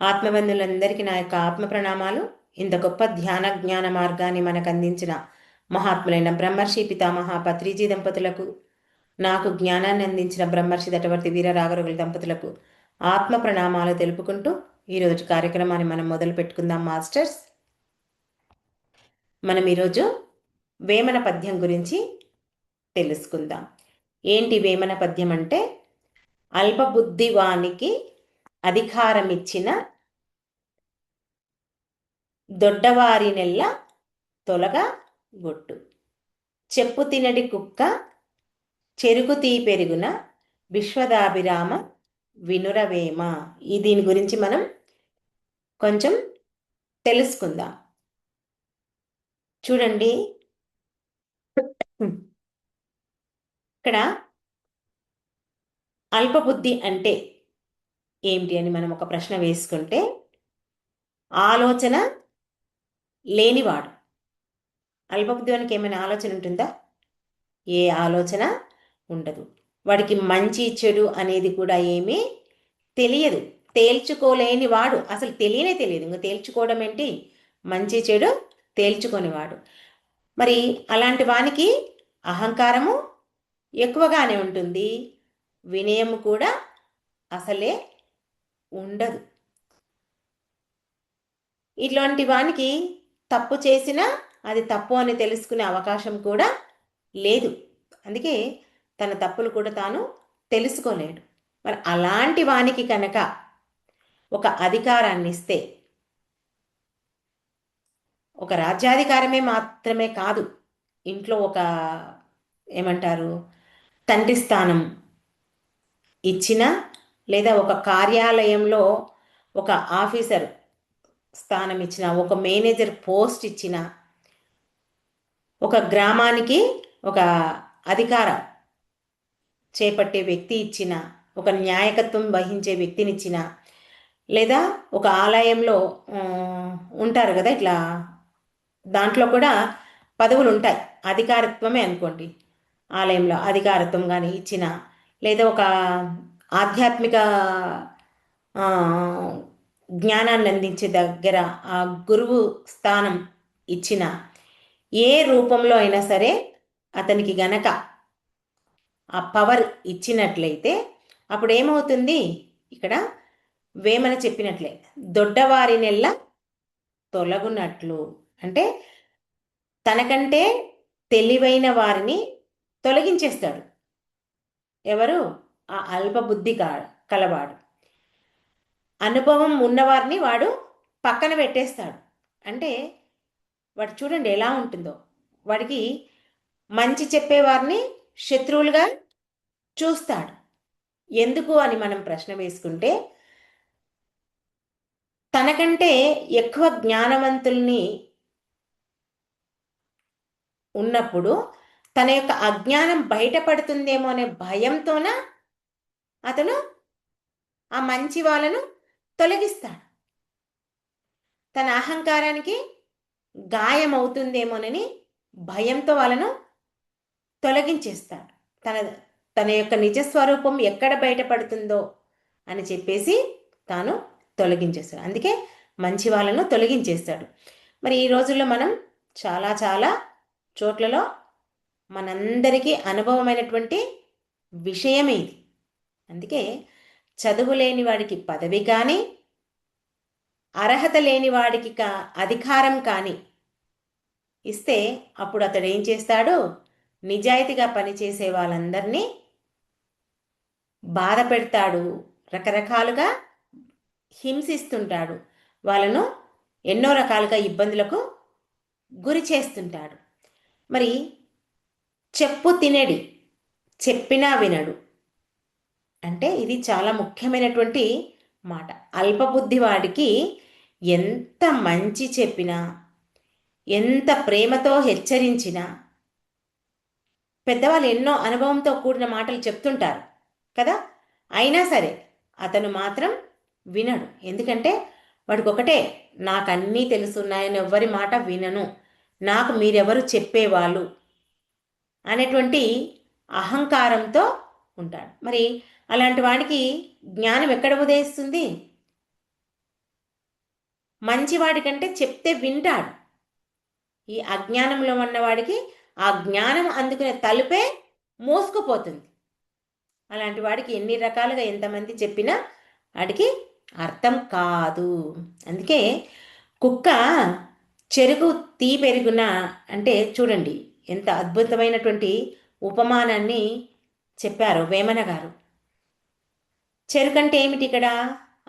ఆత్మబంధువులందరికీ నా యొక్క ఆత్మ ప్రణామాలు. ఇంత గొప్ప ధ్యాన జ్ఞాన మార్గాన్ని మనకు అందించిన మహాత్ములైన బ్రహ్మర్షి పితామహ పత్రిజీ దంపతులకు, నాకు జ్ఞానాన్ని అందించిన బ్రహ్మర్షి దటవర్తి వీర రాఘరగుల దంపతులకు ఆత్మ ప్రణామాలు తెలుపుకుంటూ ఈరోజు కార్యక్రమాన్ని మనం మొదలు పెట్టుకుందాం మాస్టర్స్. మనం ఈరోజు వేమన పద్యం గురించి తెలుసుకుందాం. ఏంటి వేమన పద్యం అంటే, అల్పబుద్ధివానికి అధికారమిచ్చిన దొడ్డవారినెల్ల తొలగ గొట్టు, చెప్పు తినడి కుక్క చెరుకు తీ పెరుగున విశ్వదాభిరామ వినురవేమ. దీని గురించి మనం కొంచెం తెలుసుకుందాం. చూడండి, ఇక్కడ అల్పబుద్ధి అంటే ఏమిటి అని మనం ఒక ప్రశ్న వేసుకుంటే, ఆలోచన లేనివాడు. అల్పబుద్ధి వానికి ఏమైనా ఆలోచన ఉంటుందా? ఏ ఆలోచన ఉండదు. వాడికి మంచి చెడు అనేది కూడా ఏమీ తెలియదు. తేల్చుకోలేని వాడు, అసలు తెలియదు. ఇంకా తేల్చుకోవడం ఏంటి? మంచి చెడు తేల్చుకొనివాడు. మరి అలాంటి వానికి అహంకారము ఎక్కువగానే ఉంటుంది, వినయము కూడా అసలే ఉండదు. ఇట్లాంటి వానికి తప్పు చేసినా అది తప్పు అని తెలుసుకునే అవకాశం కూడా లేదు. అందుకే తన తప్పులు కూడా తాను తెలుసుకోలేడు. మరి అలాంటి వానికి కనుక ఒక అధికారాన్ని ఇస్తే, ఒక రాజ్యాధికారమే మాత్రమే కాదు, ఇంట్లో ఒక ఏమంటారు తండ్రి స్థానం ఇచ్చిన, లేదా ఒక కార్యాలయంలో ఒక ఆఫీసర్ స్థానం ఇచ్చిన, ఒక మేనేజర్ పోస్ట్ ఇచ్చిన, ఒక గ్రామానికి ఒక అధికారం చేపట్టే వ్యక్తి ఇచ్చిన, ఒక న్యాయకత్వం వహించే వ్యక్తినిచ్చిన, లేదా ఒక ఆలయంలో ఉంటారు కదా ఇట్లా, దాంట్లో కూడా పదవులు ఉంటాయి, అధికారత్వమే అనుకోండి. ఆలయంలో అధికారత్వం కానీ ఇచ్చిన, లేదా ఒక ఆధ్యాత్మిక జ్ఞానాన్ని అందించే దగ్గర ఆ గురువు స్థానం ఇచ్చిన, ఏ రూపంలో అయినా సరే అతనికి గనక ఆ పవర్ ఇచ్చినట్లయితే అప్పుడు ఏమవుతుంది? ఇక్కడ వేమన చెప్పినట్లే దొడ్డవారినెల్లా తొలగునట్లు, అంటే తనకంటే తెలివైన వారిని తొలగించేస్తాడు. ఎవరు? ఆ అల్పబుద్ధి కలవాడు. అనుభవం ఉన్నవారిని వాడు పక్కన పెట్టేస్తాడు. అంటే వాడు చూడండి ఎలా ఉంటుందో, వాడికి మంచి చెప్పేవారిని శత్రువులుగా చూస్తాడు. ఎందుకు అని మనం ప్రశ్న వేసుకుంటే, తనకంటే ఎక్కువ జ్ఞానవంతుల్ని ఉన్నప్పుడు తన యొక్క అజ్ఞానం బయటపడుతుందేమో అనే భయంతోన అతను ఆ మంచి వాళ్ళను తొలగిస్తాడు. తన అహంకారానికి గాయం అవుతుందేమోనని భయంతో వాళ్ళను తొలగించేస్తాడు. తన తన యొక్క నిజస్వరూపం ఎక్కడ బయటపడుతుందో అని చెప్పేసి తాను తొలగించేస్తాడు. అందుకే మంచి వాళ్ళను తొలగించేస్తాడు. మరి ఈ రోజుల్లో మనం చాలా చాలా చోట్లలో మనందరికీ అనుభవమైనటువంటి విషయం ఇది. అందుకే చదువు లేని వాడికి పదవి కానీ, అర్హత లేని వాడికి అధికారం కానీ ఇస్తే అప్పుడు అతడు ఏం చేస్తాడు? నిజాయితీగా పనిచేసే వాళ్ళందరినీ బాధ పెడతాడు, రకరకాలుగా హింసిస్తుంటాడు, వాళ్ళను ఎన్నో రకాలుగా ఇబ్బందులకు గురి చేస్తుంటాడు. మరి చెప్పు తినడి చెప్పినా వినడు అంటే ఇది చాలా ముఖ్యమైనటువంటి మాట. అల్పబుద్ధి వాడికి ఎంత మంచి చెప్పినా, ఎంత ప్రేమతో హెచ్చరించినా, పెద్దవాళ్ళు ఎన్నో అనుభవంతో కూడిన మాటలు చెప్తుంటారు కదా, అయినా సరే అతను మాత్రం వినడు. ఎందుకంటే వాడికి ఒకటే, నాకు అన్నీ తెలుసున్నాయని ఎవ్వరి మాట వినను, నాకు మీరెవరు చెప్పేవాళ్ళు అనేటువంటి అహంకారంతో ఉంటాడు. మరి అలాంటి వాడికి జ్ఞానం ఎక్కడ ఉదయిస్తుంది? మంచివాడి కంటే చెప్తే వింటాడు. ఈ అజ్ఞానంలో ఉన్నవాడికి ఆ జ్ఞానం అందుకునే తలుపే మోసుకుపోతుంది. అలాంటి వాడికి ఎన్ని రకాలుగా ఎంతమంది చెప్పినా వాడికి అర్థం కాదు. అందుకే కుక్క చెరుకు తీ పెరుగున అంటే చూడండి ఎంత అద్భుతమైనటువంటి ఉపమానాన్ని చెప్పారు వేమన గారు. చెరుకు అంటే ఏమిటి ఇక్కడ?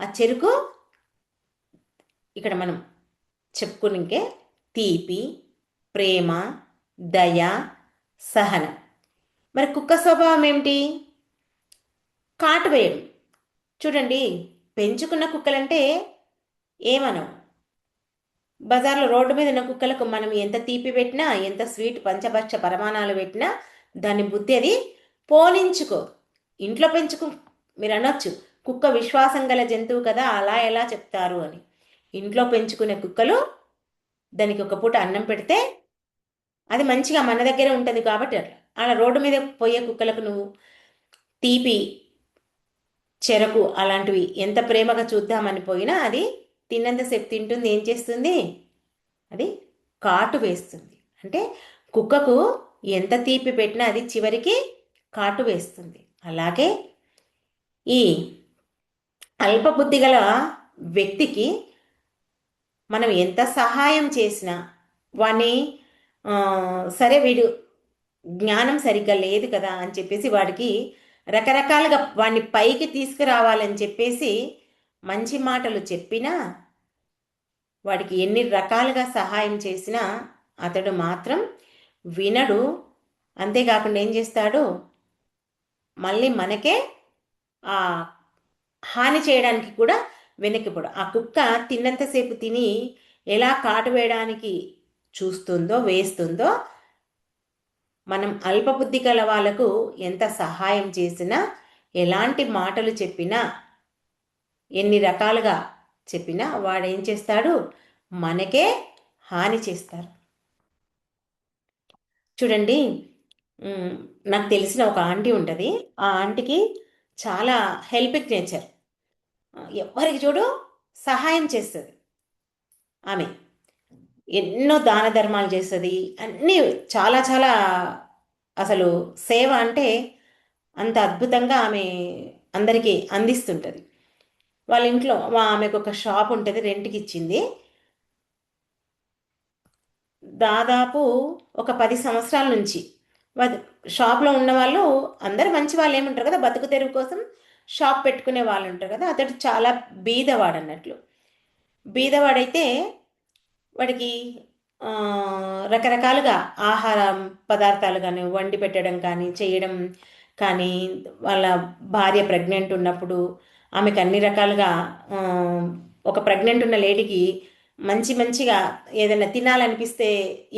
ఆ చెరుకు ఇక్కడ మనం చెప్పుకునికే తీపి, ప్రేమ, దయ, సహనం. మరి కుక్క స్వభావం ఏమిటి? కాటు వేయడం. చూడండి, పెంచుకున్న కుక్కలంటే ఏమనం. బజార్లో రోడ్డు మీద ఉన్న కుక్కలకు మనం ఎంత తీపి పెట్టినా, ఎంత స్వీట్ పంచభక్ష పరమాణాలు పెట్టినా దాని బుద్ధి అది పోనించుకో. ఇంట్లో పెంచుకు మీరు అనొచ్చు కుక్క విశ్వాసం గల జంతువు కదా, అలా ఎలా చెప్తారు అని. ఇంట్లో పెంచుకునే కుక్కలు దానికి ఒక పూట అన్నం పెడితే అది మంచిగా మన దగ్గరే ఉంటుంది కాబట్టి అట్లా. అలా రోడ్డు మీద పోయే కుక్కలకు నువ్వు తీపి, చెరకు అలాంటివి ఎంత ప్రేమగా చూద్దామని పోయినా అది తిన్నంతసేపు తింటుంది, ఏం చేస్తుంది? అది కాటు వేస్తుంది. అంటే కుక్కకు ఎంత తీపి పెట్టినా అది చివరికి కాటు వేస్తుంది. అలాగే ఈ అల్పబుద్ధి గల వ్యక్తికి మనం ఎంత సహాయం చేసినా వాడిని సరే వీడు జ్ఞానం సరిగ్గా లేదు కదా అని చెప్పేసి వాడికి రకరకాలుగా వాడిని పైకి తీసుకురావాలని చెప్పేసి మంచి మాటలు చెప్పినా వాడికి ఎన్ని రకాలుగా సహాయం చేసినా అతడు మాత్రం వినడు. అంతేకాకుండా ఏం చేస్తాడు? మళ్ళీ మనకే ఆ హాని చేయడానికి కూడా వెనక్కిపోడు. ఆ కుక్క తిన్నంతసేపు తిని ఎలా కాటు వేయడానికి చూస్తుందో వేస్తుందో మనం అల్పబుద్ధి గల వాళ్ళకు ఎంత సహాయం చేసినా, ఎలాంటి మాటలు చెప్పినా, ఎన్ని రకాలుగా చెప్పినా వాడేం చేస్తాడు? మనకే హాని చేస్తారు. చూడండి, నాకు తెలిసిన ఒక ఆంటీ ఉంటుంది. ఆ ఆంటీకి చాలా హెల్పింగ్ నేచర్. ఎవరికి చూడు సహాయం చేస్తుంది. ఆమె ఎన్నో దాన ధర్మాలు చేస్తుంది. అన్నీ చాలా చాలా అసలు సేవ అంటే అంత అద్భుతంగా ఆమె అందరికీ అందిస్తుంటుంది. వాళ్ళ ఇంట్లో ఆమెకు ఒక షాప్ ఉంటుంది, రెంట్కి ఇచ్చింది. దాదాపు ఒక 10 సంవత్సరాల నుంచి షాప్లో ఉన్న వాళ్ళు అందరూ మంచి వాళ్ళు ఏముంటారు కదా, బతుకు తెరువు కోసం షాప్ పెట్టుకునే వాళ్ళు ఉంటారు కదా. అతడు చాలా బీదవాడు అన్నట్లు. బీదవాడైతే వాడికి రకరకాలుగా ఆహార పదార్థాలు కానీ వండి పెట్టడం కానీ చేయడం కానీ, వాళ్ళ భార్య ప్రెగ్నెంట్ ఉన్నప్పుడు ఆమెకు అన్ని రకాలుగా ఒక ప్రెగ్నెంట్ ఉన్న లేడీకి మంచి మంచిగా ఏదైనా తినాలనిపిస్తే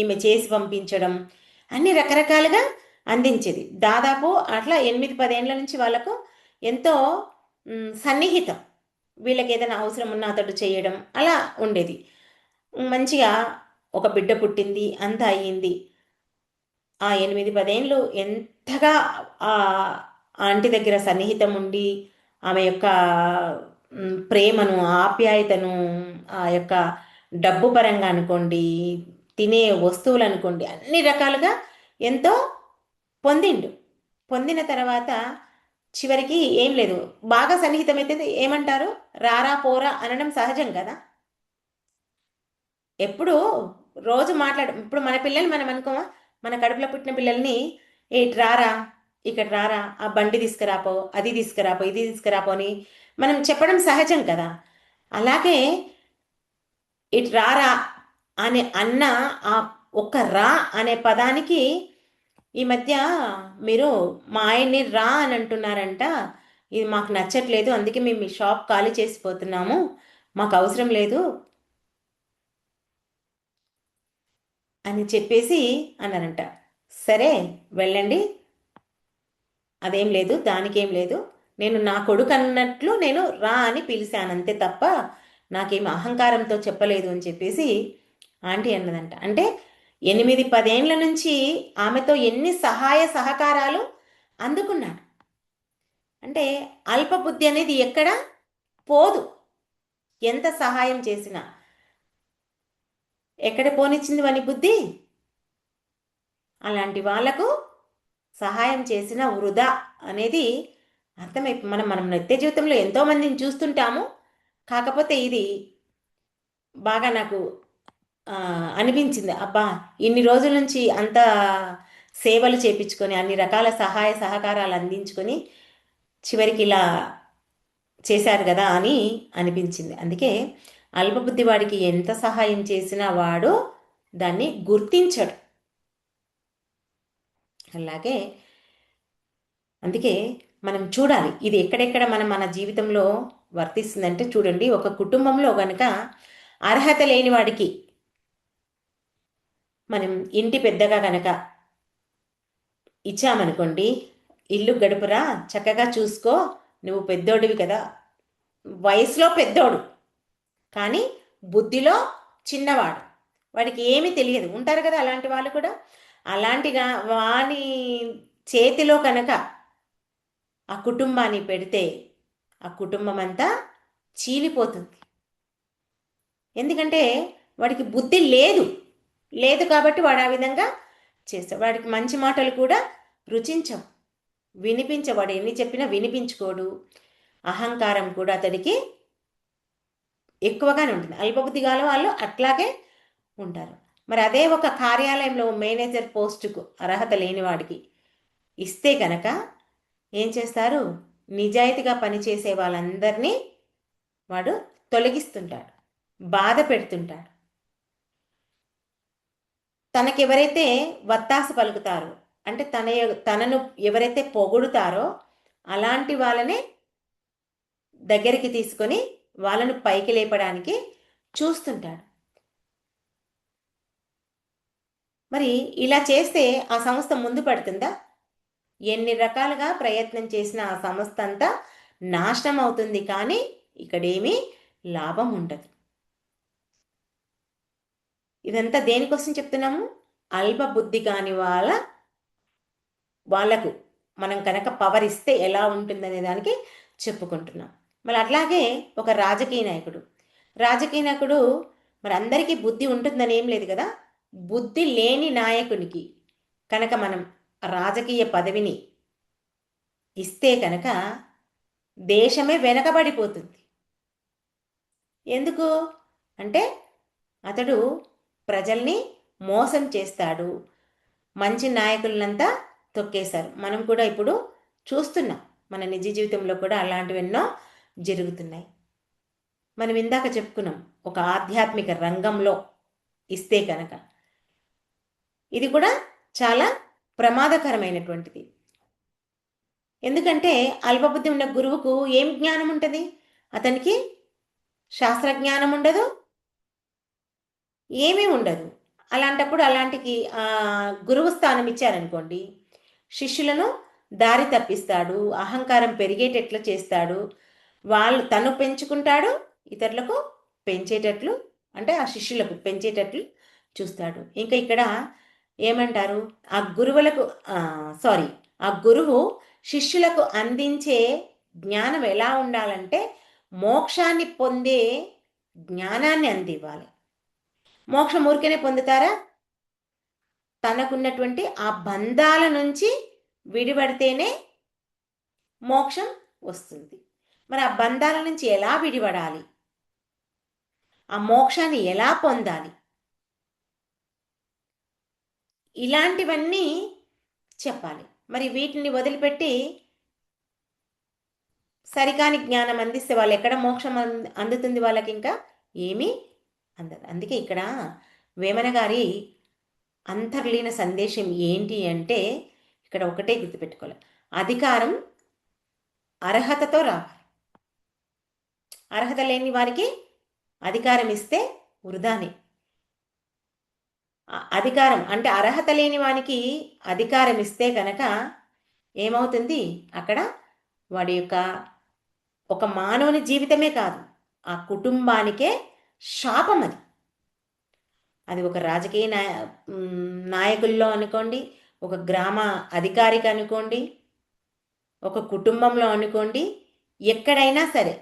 ఈమె చేసి పంపించడం, అన్ని రకరకాలుగా అందించేది. దాదాపు అట్లా 8-10 ఏళ్ళ నుంచి వాళ్ళకు ఎంతో సన్నిహితం. వీళ్ళకి ఏదైనా అవసరం ఉన్నా అతడు చేయడం అలా ఉండేది. మంచిగా ఒక బిడ్డ పుట్టింది, అంతా అయ్యింది. ఆ 8-10 ఏళ్ళు ఎంతగా ఆ ఆంటీ దగ్గర సన్నిహితం ఉండి ఆమె యొక్క ప్రేమను, ఆప్యాయతను, ఆ యొక్క డబ్బు పరంగా అనుకోండి, తినే వస్తువులు అనుకోండి, అన్ని రకాలుగా ఎంతో పొందిండు. పొందిన తర్వాత చివరికి ఏం లేదు, బాగా సన్నిహితమైతే ఏమంటారు? రారా పోరా అనడం సహజం కదా. ఎప్పుడు రోజు ఇప్పుడు మన పిల్లలు మనం అనుకోమా, మన కడుపులో పుట్టిన పిల్లల్ని రారా, ఇక్కడ రారా, ఆ బండి తీసుకురాపో, అది తీసుకురాపో, ఇది తీసుకురాపో అని మనం చెప్పడం సహజం కదా. అలాగే ఇటు రారా అని అన్న ఆ ఒక్క రా అనే పదానికి ఈ మధ్య మీరు మా ఆయన్ని రా అని అంటున్నారంట, ఇది మాకు నచ్చట్లేదు, అందుకే మేము మీ షాప్ ఖాళీ చేసిపోతున్నాము, మాకు అవసరం లేదు అని చెప్పేసి అన్నారంట. సరే వెళ్ళండి, అదేం లేదు, దానికేం లేదు, నేను నా కొడుకు అన్నట్లు నేను రా అని పిలిచాను అంతే తప్ప నాకేం అహంకారంతో చెప్పలేదు అని చెప్పేసి ఆంటీ అన్నదంట. అంటే 8-10 ఏళ్ళ నుంచి ఆమెతో ఎన్ని సహాయ సహకారాలు అందుకున్నాడు. అంటే అల్పబుద్ధి అనేది ఎక్కడ పోదు, ఎంత సహాయం చేసినా. ఎక్కడ పోనిచ్చింది వాని బుద్ధి? అలాంటి వాళ్లకు సహాయం చేసిన వృధా అనేది అర్థమైపోయి మనం నిత్య జీవితంలో ఎంతోమందిని చూస్తుంటాము. కాకపోతే ఇది బాగా నాకు అనిపించింది. అబ్బా, ఇన్ని రోజుల నుంచి అంత సేవలు చేపించుకొని అన్ని రకాల సహాయ సహకారాలు అందించుకొని చివరికి ఇలా చేశారు కదా అని అనిపించింది. అందుకే అల్పబుద్ధి వాడికి ఎంత సహాయం చేసినా వాడు దాన్ని గుర్తించడు. అలాగే అందుకే మనం చూడాలి ఇది ఎక్కడెక్కడ మన జీవితంలో వర్తిస్తుందంటే, చూడండి, ఒక కుటుంబంలో గనక అర్హత లేని వాడికి మనం ఇంటి పెద్దగా గనక ఇచ్చామనుకోండి, ఇల్లు గడుపురా, చక్కగా చూసుకో, నువ్వు పెద్దోడివి కదా, వయసులో పెద్దోడు కానీ బుద్ధిలో చిన్నవాడు, వాడికి ఏమీ తెలియదు, ఉంటారు కదా అలాంటి వాళ్ళు కూడా. అలాంటిగా వాని చేతిలో కనుక ఆ కుటుంబాన్ని పెడితే ఆ కుటుంబం అంతా చీలిపోతుంది. ఎందుకంటే వాడికి బుద్ధి లేదు కాబట్టి వాడు ఆ విధంగా చేస్తాడు. వాడికి మంచి మాటలు కూడా రుచించవు, వినిపించవాడు, ఎన్ని చెప్పినా వినిపించుకోడు. అహంకారం కూడా అతడికి ఎక్కువగానే ఉంటుంది. అల్పబుద్ధి గల వాళ్ళు అట్లాగే ఉంటారు. మరి అదే ఒక కార్యాలయంలో మేనేజర్ పోస్టుకు అర్హత లేని వాడికి ఇస్తే కనుక ఏం చేస్తారు? నిజాయితీగా పనిచేసే వాళ్ళందరినీ వాడు తొలగిస్తుంటాడు, బాధ పెడుతుంటాడు. తనకెవరైతే వత్తాసు పలుకుతారో, అంటే తనను ఎవరైతే పొగుడుతారో అలాంటి వాళ్ళనే దగ్గరికి తీసుకొని వాళ్ళను పైకి లేపడానికి చూస్తుంటాడు. మరి ఇలా చేస్తే ఆ సంస్థ ముందు పడుతుందా? ఎన్ని రకాలుగా ప్రయత్నం చేసినా ఆ సంస్థ అంతా నాశనం అవుతుంది, కానీ ఇక్కడేమీ లాభం ఉండదు. ఇదంతా దేనికోసం చెప్తున్నాము? అల్ప బుద్ధి కాని వాళ్ళకు మనం కనుక పవర్ ఇస్తే ఎలా ఉంటుందనే దానికి చెప్పుకుంటున్నాం. మరి అట్లాగే ఒక రాజకీయ నాయకుడు మరి అందరికీ బుద్ధి ఉంటుందని ఏం లేదు కదా. బుద్ధి లేని నాయకునికి కనుక మనం రాజకీయ పదవిని ఇస్తే కనుక దేశమే వెనకబడిపోతుంది. ఎందుకు అంటే అతడు ప్రజల్ని మోసం చేస్తాడు. మంచి నాయకులనంతా తొక్కేశారు. మనం కూడా ఇప్పుడు చూస్తున్నాం, మన నిజ జీవితంలో కూడా అలాంటివెన్నో జరుగుతున్నాయి. మనం ఇందాక చెప్పుకున్నాం, ఒక ఆధ్యాత్మిక రంగంలో ఇస్తే కనుక ఇది కూడా చాలా ప్రమాదకరమైనటువంటిది. ఎందుకంటే అల్పబుద్ధి ఉన్న గురువుకు ఏం జ్ఞానం ఉంటుంది? అతనికి శాస్త్రజ్ఞానం ఉండదు, ఏమీ ఉండదు. అలాంటప్పుడు అలాంటికి గురువు స్థానం ఇచ్చారనుకోండి, శిష్యులను దారి తప్పిస్తాడు, అహంకారం పెరిగేటట్లు చేస్తాడు, వాళ్ళు తను పెంచుకుంటాడు, ఇతరులకు పెంచేటట్లు, అంటే ఆ శిష్యులకు పెంచేటట్లు చూస్తాడు. ఇంకా ఇక్కడ ఏమంటారు? ఆ గురువు శిష్యులకు అందించే జ్ఞానం ఎలా ఉండాలంటే మోక్షాన్ని పొందే జ్ఞానాన్ని అందివ్వాలి. మోక్షం ఊరికేనే పొందుతారా? తనకున్నటువంటి ఆ బంధాల నుంచి విడిపడితేనే మోక్షం వస్తుంది. మరి ఆ బంధాల నుంచి ఎలా విడిపడాలి? ఆ మోక్షాన్ని ఎలా పొందాలి? ఇలాంటివన్నీ చెప్పాలి. మరి వీటిని వదిలిపెట్టి సరికాని జ్ఞానం అందిస్తే వాళ్ళు ఎక్కడ మోక్షం అందుతుంది? వాళ్ళకి ఇంకా ఏమీ అందదు. అందుకే ఇక్కడ వేమన గారి అంతర్లీన సందేశం ఏంటి అంటే, ఇక్కడ ఒకటే గుర్తుపెట్టుకోవాలి, అధికారం అర్హతతో రావాలి. అర్హత లేని వారికి అధికారం ఇస్తే వృధానే. అధికారం అంటే అర్హత లేని వానికి అధికారం ఇస్తే కనుక ఏమవుతుంది? అక్కడ వాడి యొక్క ఒక మానవుని జీవితమే కాదు, ఆ కుటుంబానికే శాపం. అది ఒక రాజకీయ నాయకుల్లో అనుకోండి, ఒక గ్రామ అధికారికి అనుకోండి, ఒక కుటుంబంలో అనుకోండి, ఎక్కడైనా సరే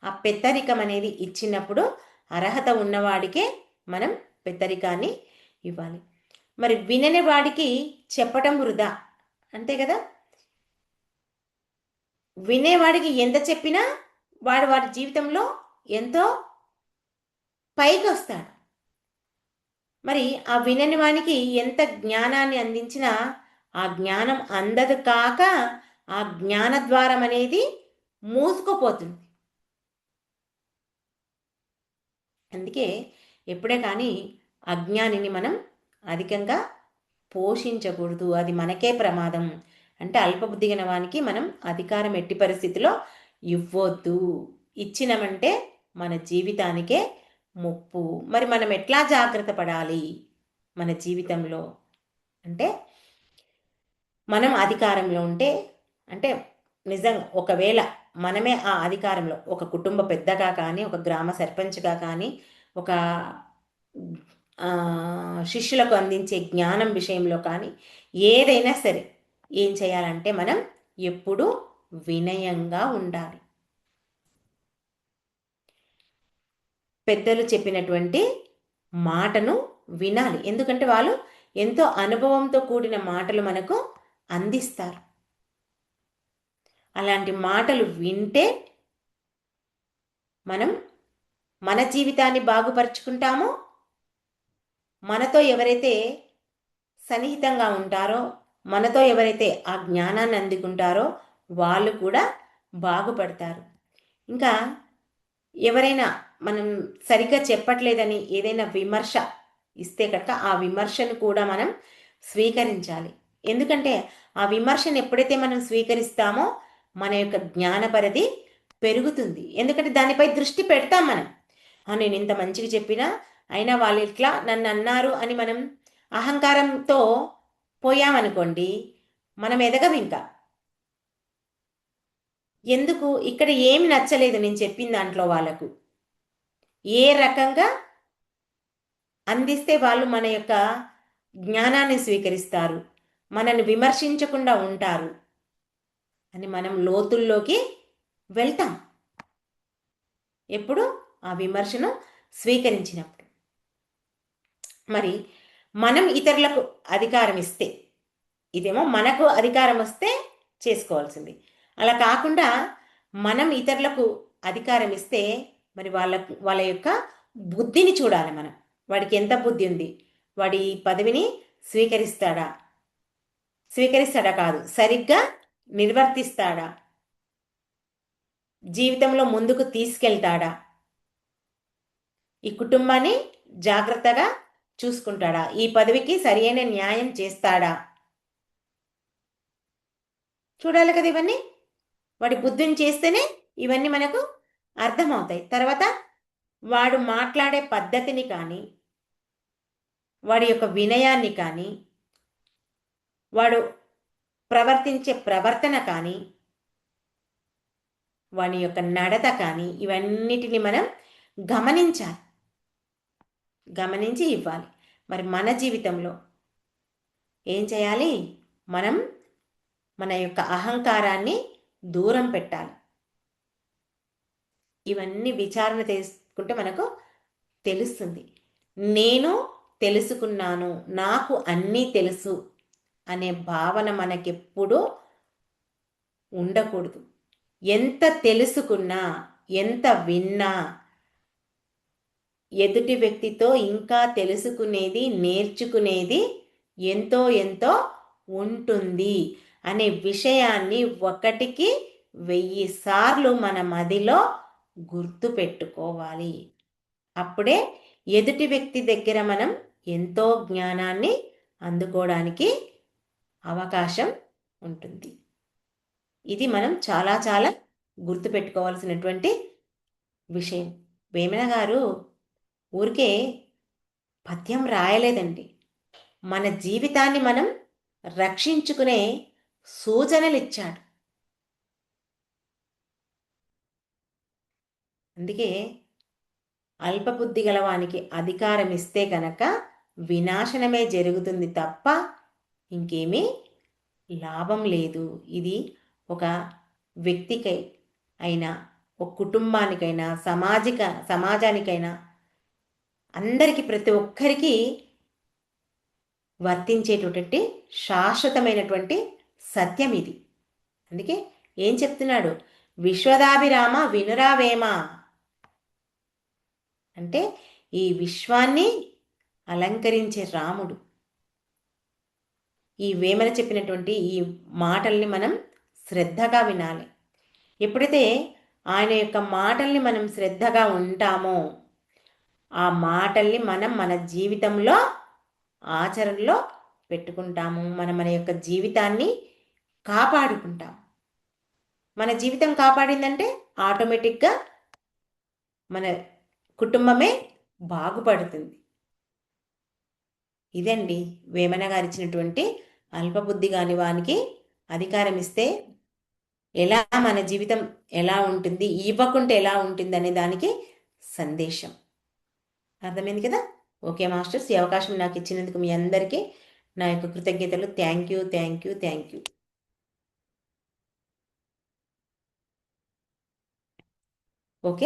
ఆ పెత్తరికం అనేది ఇచ్చినప్పుడు అర్హత ఉన్నవాడికే మనం పెద్దరికాన్ని ఇవ్వాలి. మరి వినని వాడికి చెప్పటం వృధా, అంతే కదా. వినేవాడికి ఎంత చెప్పినా వాడు వాడి జీవితంలో ఎంతో పైకి వస్తాడు. మరి ఆ వినని వానికి ఎంత జ్ఞానాన్ని అందించినా ఆ జ్ఞానం అందదు, కాక ఆ జ్ఞానద్వారం అనేది మూసుకుపోతుంది. అందుకే ఎప్పుడే కానీ అజ్ఞానిని మనం అధికంగా పోషించకూడదు, అది మనకే ప్రమాదం. అంటే అల్పబుద్ధి గల వానికి మనం అధికారం ఎట్టి పరిస్థితిలో ఇవ్వద్దు. ఇచ్చినమంటే మన జీవితానికే ముప్పు. మరి మనం ఎట్లా జాగ్రత్త పడాలి మన జీవితంలో అంటే, మనం అధికారంలో ఉంటే, అంటే నిజంగా ఒకవేళ మనమే ఆ అధికారంలో, ఒక కుటుంబ పెద్దగా కానీ, ఒక గ్రామ సర్పంచ్గా కానీ, ఒక శిష్యులకు అందించే జ్ఞానం విషయంలో కానీ, ఏదైనా సరే ఏం చేయాలంటే మనం ఎప్పుడూ వినయంగా ఉండాలి. పెద్దలు చెప్పినటువంటి మాటను వినాలి, ఎందుకంటే వాళ్ళు ఎంతో అనుభవంతో కూడిన మాటలు మనకు అందిస్తారు. అలాంటి మాటలు వింటే మనం మన జీవితాన్ని బాగుపరుచుకుంటామో, మనతో ఎవరైతే సన్నిహితంగా ఉంటారో, మనతో ఎవరైతే ఆ జ్ఞానాన్ని అందుకుంటారో వాళ్ళు కూడా బాగుపడతారు. ఇంకా ఎవరైనా మనం సరిగ్గా చెప్పట్లేదని ఏదైనా విమర్శ ఇస్తే కనుక ఆ విమర్శను కూడా మనం స్వీకరించాలి. ఎందుకంటే ఆ విమర్శను ఎప్పుడైతే మనం స్వీకరిస్తామో మన యొక్క జ్ఞానపరిధి పెరుగుతుంది. ఎందుకంటే దానిపై దృష్టి పెడతాం మనం. నేను ఇంత మంచిగా చెప్పినా అయినా వాళ్ళు ఇట్లా నన్ను అన్నారు అని మనం అహంకారంతో పోయామనుకోండి, మనం ఎదగం ఇంకా. ఎందుకు ఇక్కడ ఏమి నచ్చలేదు నేను చెప్పిన దాంట్లో వాళ్ళకు, ఏ రకంగా అందిస్తే వాళ్ళు మన యొక్క జ్ఞానాన్ని స్వీకరిస్తారు, మనల్ని విమర్శించకుండా ఉంటారు అని మనం లోతుల్లోకి వెళ్తాం ఎప్పుడు ఆ విమర్శను స్వీకరించినప్పుడు. మరి మనం ఇతరులకు అధికారం ఇస్తే, ఇదేమో మనకు అధికారం వస్తే చేసుకోవాల్సింది, అలా కాకుండా మనం ఇతరులకు అధికారం ఇస్తే మరి వాళ్ళ యొక్క బుద్ధిని చూడాలి మనం. వాడికి ఎంత బుద్ధి ఉంది, వాడి పదవిని స్వీకరిస్తాడా కాదు, సరిగ్గా నిర్వర్తిస్తాడా, జీవితంలో ముందుకు తీసుకెళ్తాడా, ఈ కుటుంబాన్ని జాగ్రత్తగా చూసుకుంటాడా, ఈ పదవికి సరైన న్యాయం చేస్తాడా చూడాలి కదా. ఇవన్నీ వాడి బుద్ధిని చేస్తేనే ఇవన్నీ మనకు అర్థమవుతాయి. తర్వాత వాడు మాట్లాడే పద్ధతిని కానీ, వాడి యొక్క వినయాన్ని కానీ, వాడు ప్రవర్తించే ప్రవర్తన కానీ, వాని యొక్క నడత కానీ, ఇవన్నిటిని మనం గమనించి ఇవ్వాలి. మరి మన జీవితంలో ఏం చేయాలి, మనం మన యొక్క అహంకారాన్ని దూరం పెట్టాలి. ఇవన్నీ విచారణ చేసుకుంటే మనకు తెలుస్తుంది. నేను తెలుసుకున్నాను, నాకు అన్నీ తెలుసు అనే భావన మనకెప్పుడు ఉండకూడదు. ఎంత తెలుసుకున్నా, ఎంత విన్నా ఎదుటి వ్యక్తితో ఇంకా తెలుసుకునేది, నేర్చుకునేది ఎంతో ఎంతో ఉంటుంది అనే విషయాన్ని 1కి 1000 సార్లు మన మదిలో గుర్తు పెట్టుకోవాలి. అప్పుడే ఎదుటి వ్యక్తి దగ్గర మనం ఎంతో జ్ఞానాన్ని అందుకోవడానికి అవకాశం ఉంటుంది. ఇది మనం చాలా చాలా గుర్తుపెట్టుకోవాల్సినటువంటి విషయం. వేమన గారు ఊరికే పద్యం రాయలేదండి, మన జీవితాన్ని మనం రక్షించుకునే సూచనలు ఇచ్చాడు. అందుకే అల్పబుద్ధి గలవానికి అధికారం ఇస్తే కనుక వినాశనమే జరుగుతుంది తప్ప ఇంకేమీ లాభం లేదు. ఇది ఒక వ్యక్తికై అయినా, ఒక కుటుంబానికైనా, సమాజానికైనా అందరికీ ప్రతి ఒక్కరికి వర్తించేటటువంటి శాశ్వతమైనటువంటి సత్యం ఇది. అందుకే ఏం చెప్తున్నాడు? విశ్వదాభిరామ వినురావేమ అంటే ఈ విశ్వాన్ని అలంకరించే రాముడు. ఈ వేమన చెప్పినటువంటి ఈ మాటల్ని మనం శ్రద్ధగా వినాలి. ఎప్పుడైతే ఆయన యొక్క మాటల్ని మనం శ్రద్ధగా ఉంటామో ఆ మాటల్ని మనం మన జీవితంలో ఆచరణలో పెట్టుకుంటాము. మన యొక్క జీవితాన్ని కాపాడుకుంటాం. మన జీవితం కాపాడిందంటే ఆటోమేటిక్గా మన కుటుంబమే బాగుపడుతుంది. ఇదండి వేమన గారు ఇచ్చినటువంటి అల్పబుద్ధి కాని వానికి అధికారం ఇస్తే ఎలా మన జీవితం ఎలా ఉంటుంది, ఇవ్వకుంటే ఎలా ఉంటుంది అనే దానికి సందేశం. అర్థమైంది కదా? ఓకే మాస్టర్స్, ఈ అవకాశం నాకు ఇచ్చినందుకు మీ అందరికీ నా యొక్క కృతజ్ఞతలు. Thank you, thank you, thank you. Okay.